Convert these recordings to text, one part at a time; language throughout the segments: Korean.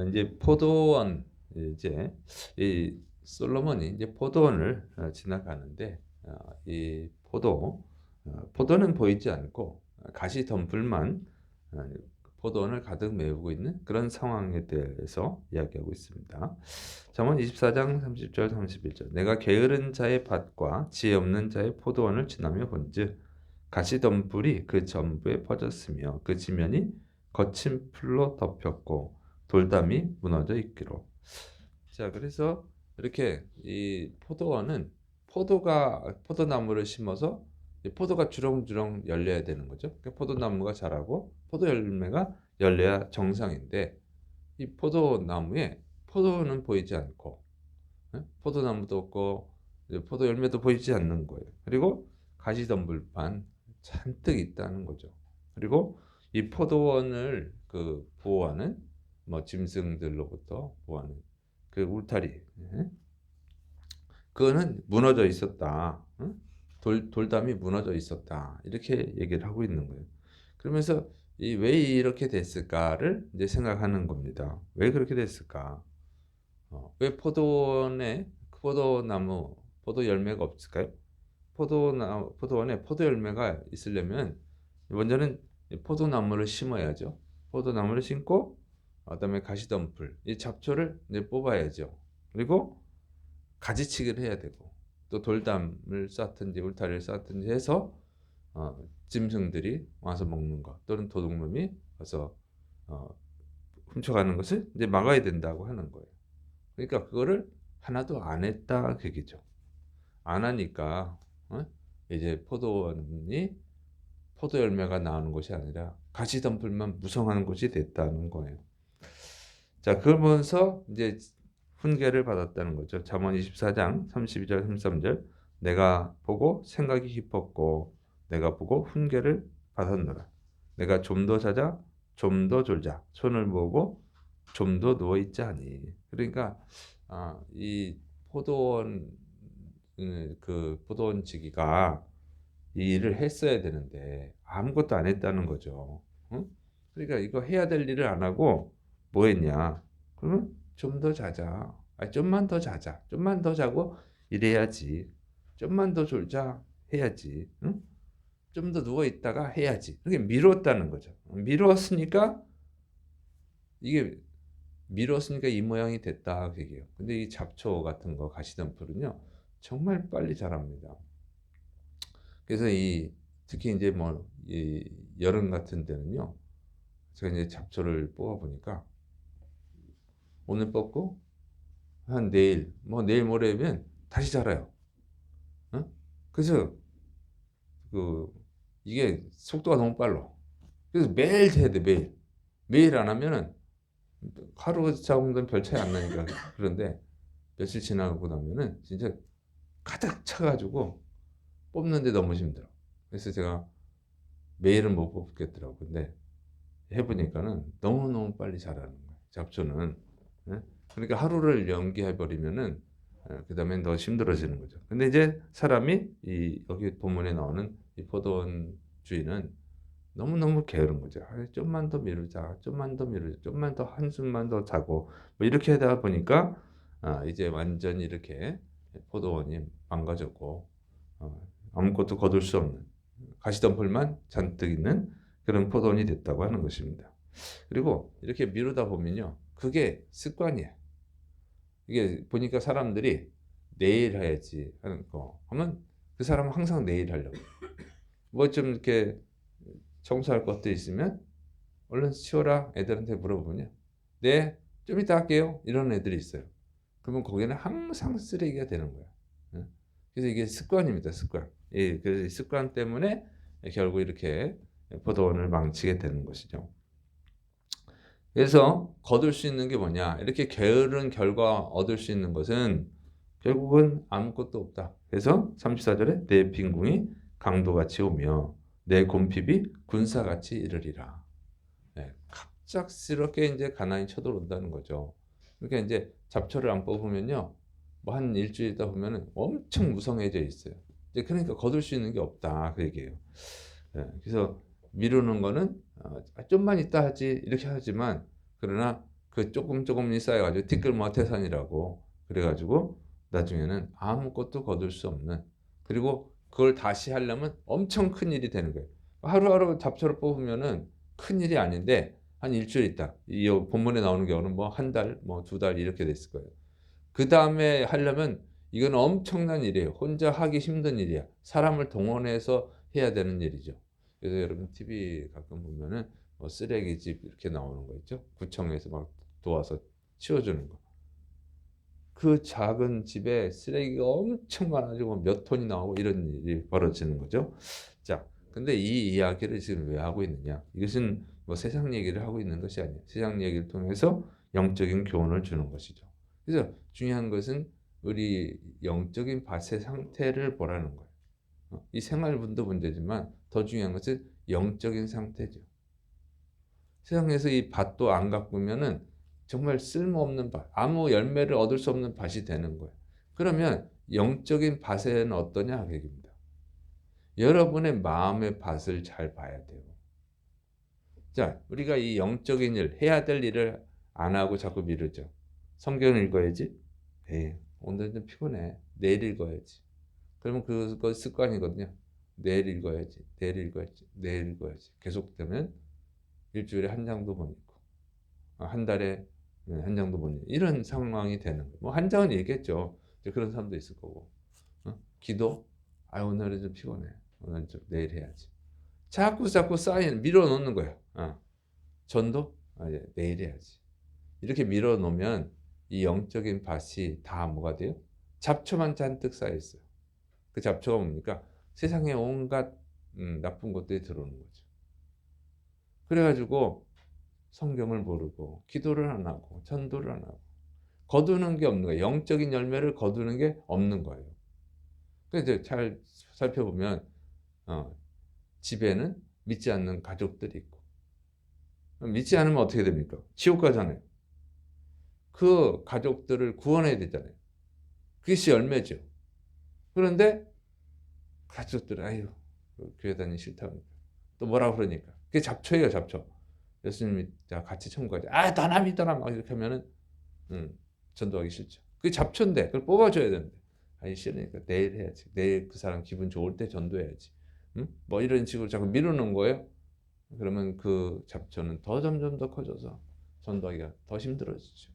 이제 포도원 이제 이 솔로몬이 이제 포도원을 지나가는데 이 포도는 보이지 않고 가시덤불만 어 포도원을 가득 메우고 있는 그런 상황에 대해서 이야기하고 있습니다. 잠언 24장 30절 31절 내가 게으른 자의 밭과 지혜 없는 자의 포도원을 지나며 본즉 가시덤불이 그 전부에 퍼졌으며 그 지면이 거친 풀로 덮였고 돌담이 무너져 있기로. 자, 그래서 이렇게 이 포도원은 포도나무를 심어서 이 포도가 주렁주렁 열려야 되는 거죠. 그러니까 포도나무가 자라고 포도 열매가 열려야 정상인데 이 포도나무에 포도는 보이지 않고 포도나무도 없고 포도 열매도 보이지 않는 거예요. 그리고 가시덤불만 잔뜩 있다는 거죠. 그리고 이 포도원을 보호하는 뭐 짐승들로부터 보호하는 그 울타리, 그거는 무너져 있었다. 돌담이 무너져 있었다. 이렇게 얘기를 하고 있는 거예요. 그러면서 왜 이렇게 됐을까를 이제 생각하는 겁니다. 왜 그렇게 됐을까? 왜 포도 열매가 없을까요? 포도원에 포도 열매가 있으려면 먼저는 포도나무를 심어야죠. 포도나무를 심고 그다음에 가시덤불, 이 잡초를 이제 뽑아야죠. 그리고 가지치기를 해야 되고 또 돌담을 쌓든지 울타리를 쌓든지 해서 짐승들이 와서 먹는 것 또는 도둑놈이 와서 어, 훔쳐가는 것을 이제 막아야 된다고 하는 거예요. 그러니까 그거를 하나도 안 했다 그 얘기죠. 안 하니까 이제 포도 열매가 나오는 것이 아니라 가시덤불만 무성한 것이 됐다는 거예요. 자, 그러면서 이제 훈계를 받았다는 거죠. 잠언 24장 32절 33절 내가 보고 생각이 깊었고 내가 보고 훈계를 받았노라. 내가 좀 더 자자 좀 더 졸자 손을 모으고 좀 더 누워 있자니. 그러니까 이 포도원 포도원 지기가 이 일을 했어야 되는데 아무것도 안 했다는 거죠. 응? 그러니까 이거 해야 될 일을 안 하고 뭐 했냐? 그러면 좀 더 자자. 좀만 더 자자. 좀만 더 자고 이래야지. 좀만 더 졸자 해야지. 응? 좀 더 누워 있다가 해야지. 그게 미뤘다는 거죠. 미뤘으니까 이게 미뤘으니까 이 모양이 됐다 그 얘기예요. 근데 이 잡초 같은 거 가시덤불은요 정말 빨리 자랍니다. 그래서 특히 이제 뭐 이 여름 같은 때는요 제가 이제 잡초를 뽑아 보니까 오늘 뽑고 한 내일 뭐 내일 모레면 다시 자라요. 어? 그래서 그 이게 속도가 너무 빨라. 그래서 매일 해야 돼 매일. 매일 안 하면은 하루 작업은 별 차이 안 나니까 그런데 며칠 지나고 나면은 진짜 가득 차가지고 뽑는데 너무 힘들어. 그래서 제가 매일은 못 뽑겠더라고. 근데 해보니까는 너무너무 빨리 자라는 거예요. 잡초는. 예? 그러니까 하루를 연기해 버리면은 그 다음엔 더 힘들어지는 거죠. 근데 이제 사람이 여기 본문에 나오는 이 포도원 주인은 너무너무 게으른 거죠. 좀만 더 미루자, 좀만 더 미루자, 좀만 더 한숨만 더 자고 뭐 이렇게 하다 보니까 이제 완전히 이렇게 포도원이 망가졌고 아무것도 거둘 수 없는 가시덤불만 잔뜩 있는 그런 포도원이 됐다고 하는 것입니다. 그리고 이렇게 미루다 보면요, 그게 습관이에요. 이게 보니까 사람들이 내일 해야지 하는 거 하면 그 사람은 항상 내일 하려고. 뭐 좀 이렇게 청소할 것도 있으면 얼른 치워라 애들한테 물어보면 네, 좀 이따 할게요. 이런 애들이 있어요. 그러면 거기는 항상 쓰레기가 되는 거야. 예. 그래서 이게 습관입니다, 습관. 예, 그래서 이 습관 때문에 결국 이렇게 포도원을 망치게 되는 것이죠. 그래서 거둘 수 있는 게 뭐냐? 이렇게 게으른 결과 얻을 수 있는 것은 결국은 아무것도 없다. 그래서 34절에 내 빈궁이 강도같이 오며 내 곰핍이 군사같이 이르리라. 네, 갑작스럽게 이제 가난이 쳐들어온다는 거죠. 그러니까 이제 잡초를 안 뽑으면요, 뭐 한 일주일 있다 보면은 엄청 무성해져 있어요. 이제 그러니까 거둘 수 있는 게 없다 그 얘기예요. 그래서 미루는 거는 좀만 있다 하지 이렇게 하지만 그러나 그 조금이 쌓여가지고 티끌모아태산이라고 그래가지고 나중에는 아무것도 거둘 수 없는, 그리고 그걸 다시 하려면 엄청 큰 일이 되는 거예요. 하루하루 잡초를 뽑으면은 큰 일이 아닌데 한 일주일 있다. 이 본문에 나오는 경우는 뭐 한 달, 뭐 두 달 이렇게 됐을 거예요. 그 다음에 하려면 이건 엄청난 일이에요. 혼자 하기 힘든 일이야. 사람을 동원해서 해야 되는 일이죠. 그래서 여러분 TV 가끔 보면은 뭐 쓰레기집 이렇게 나오는 거 있죠. 구청에서 막 도와서 치워주는 거. 그 작은 집에 쓰레기가 엄청 많아지고 몇 톤이 나오고 이런 일이 벌어지는 거죠. 자, 근데 이 이야기를 지금 왜 하고 있느냐? 이것은 뭐 세상 얘기를 하고 있는 것이 아니에요. 세상 얘기를 통해서 영적인 교훈을 주는 것이죠. 그래서 중요한 것은 우리 영적인 밭의 상태를 보라는 거예요. 이 생활분도 문제지만 더 중요한 것은 영적인 상태죠. 세상에서 이 밭도 안 가꾸면은 정말 쓸모없는 밭, 아무 열매를 얻을 수 없는 밭이 되는 거예요. 그러면 영적인 밭에는 어떠냐 그 얘기입니다. 여러분의 마음의 밭을 잘 봐야 돼요. 자, 우리가 이 영적인 일, 해야 될 일을 안 하고 자꾸 미루죠. 성경을 읽어야지. 오늘 좀 피곤해. 내일 읽어야지. 그러면 그거 습관이거든요. 내일 읽어야지. 내일 읽어야지. 내일 읽어야지. 계속되면 일주일에 한 장도 못 읽고, 한 달에 한 장도 못 읽고, 이런 상황이 되는 거예요. 뭐 한 장은 읽겠죠. 그런 사람도 있을 거고. 기도? 오늘은 좀 피곤해. 오늘 좀 내일 해야지. 자꾸 쌓이는, 밀어놓는 거예요. 전도? 내일 해야지. 이렇게 밀어놓으면 이 영적인 밭이 다 뭐가 돼요? 잡초만 잔뜩 쌓여있어요. 그 잡초가 뭡니까? 세상에 온갖 나쁜 것들이 들어오는 거죠. 그래가지고 성경을 모르고 기도를 안 하고 전도를 안 하고 거두는 게 없는 거예요. 영적인 열매를 거두는 게 없는 거예요. 그래서 잘 살펴보면 집에는 믿지 않는 가족들이 있고, 믿지 않으면 어떻게 됩니까? 지옥 가잖아요. 그 가족들을 구원해야 되잖아요. 그것이 열매죠. 그런데 가족들 아유 교회 다니기 싫다고 또 뭐라 그러니까 그게 잡초예요. 잡초. 예수님이 자 같이 천국가자. 떠나 믿더라 막 이렇게 하면은 전도하기 싫죠. 그게 잡초인데 그걸 뽑아줘야 되는데 싫으니까 내일 해야지. 내일 그 사람 기분 좋을 때 전도해야지. 뭐 이런 식으로 자꾸 미루는 거예요. 그러면 그 잡초는 더 점점 더 커져서 전도하기가 더 힘들어지죠.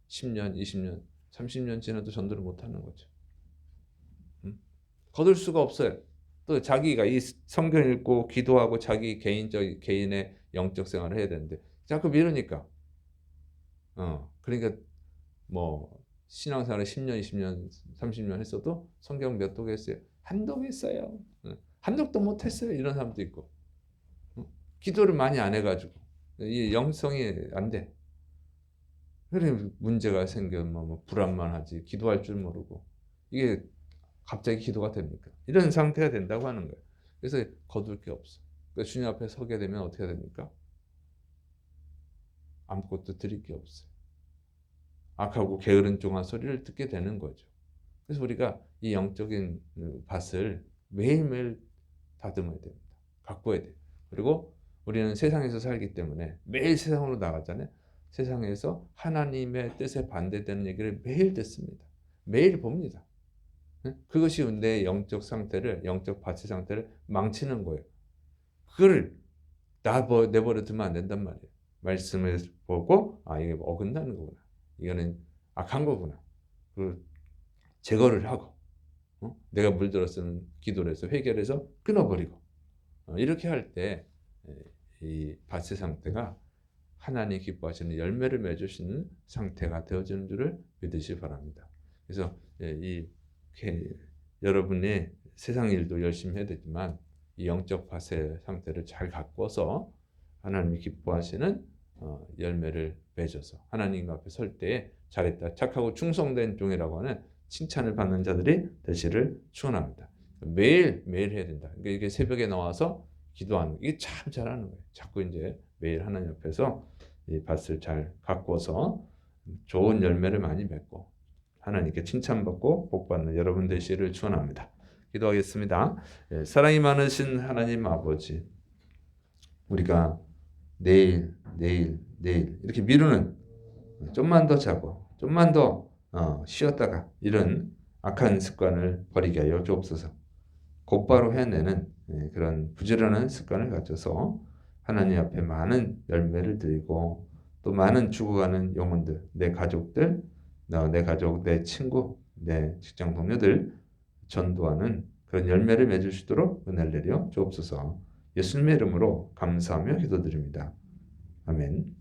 10년, 20년, 30년 지나도 전도를 못하는 거죠. 거둘 수가 없어요. 또 자기가 이 성경 읽고 기도하고 자기 개인의 영적 생활을 해야 되는데 자꾸 미루니까. 그러니까 뭐 신앙생활을 10년, 20년, 30년 했어도 성경 몇 독 했어요? 한 독 했어요. 한 독도 못 했어요. 이런 사람도 있고. 기도를 많이 안 해가지고 이 영성이 안 돼. 그래 문제가 생기면 뭐 불안만 하지 기도할 줄 모르고 이게 갑자기 기도가 됩니까? 이런 상태가 된다고 하는 거예요. 그래서 거둘 게 없어. 그러니까 주님 앞에 서게 되면 어떻게 됩니까? 아무것도 드릴 게 없어요. 악하고 게으른 종아 소리를 듣게 되는 거죠. 그래서 우리가 이 영적인 밭을 매일매일 다듬어야 됩니다. 가꿔야 돼요. 그리고 우리는 세상에서 살기 때문에 매일 세상으로 나가잖아요. 세상에서 하나님의 뜻에 반대되는 얘기를 매일 듣습니다. 매일 봅니다. 그것이 내 영적 상태를, 영적 밭의 상태를 망치는 거예요. 그걸 내버려 두면 안 된단 말이에요. 말씀을 보고 이게 어긋나는 거구나. 이거는 악한 거구나. 그 제거를 하고 내가 물들었으면 기도를 해서 해결해서 끊어버리고 이렇게 할 때 이 밭의 상태가 하나님 기뻐하시는 열매를 맺으시는 상태가 되어지는 줄을 믿으시기 바랍니다. 그래서 여러분이 세상 일도 열심히 해야 되지만 이 영적 밭의 상태를 잘 가꿔서 하나님이 기뻐하시는 열매를 맺어서 하나님 앞에 설 때에 잘했다, 착하고 충성된 종이라고 하는 칭찬을 받는 자들이 되시를 축원합니다. 매일 해야 된다. 그러니까 이게 새벽에 나와서 기도하는 이게 참 잘하는 거예요. 자꾸 이제 매일 하나님 앞에서 이 밭을 잘 가꿔서 좋은 열매를 많이 맺고 하나님께 칭찬받고 복받는 여러분 되시를 축원합니다. 기도하겠습니다. 사랑이 많으신 하나님 아버지, 우리가 내일 이렇게 미루는 좀만 더 자고 좀만 더 쉬었다가 이런 악한 습관을 버리게 하여 주옵소서. 곧바로 해내는 그런 부지런한 습관을 가져서 하나님 앞에 많은 열매를 드리고 또 많은 죽어가는 영혼들, 내 가족들, 내 가족, 내 친구, 내 직장 동료들 전도하는 그런 열매를 맺을 수 있도록 은혜를 내려 주옵소서. 예수님의 이름으로 감사하며 기도드립니다. 아멘.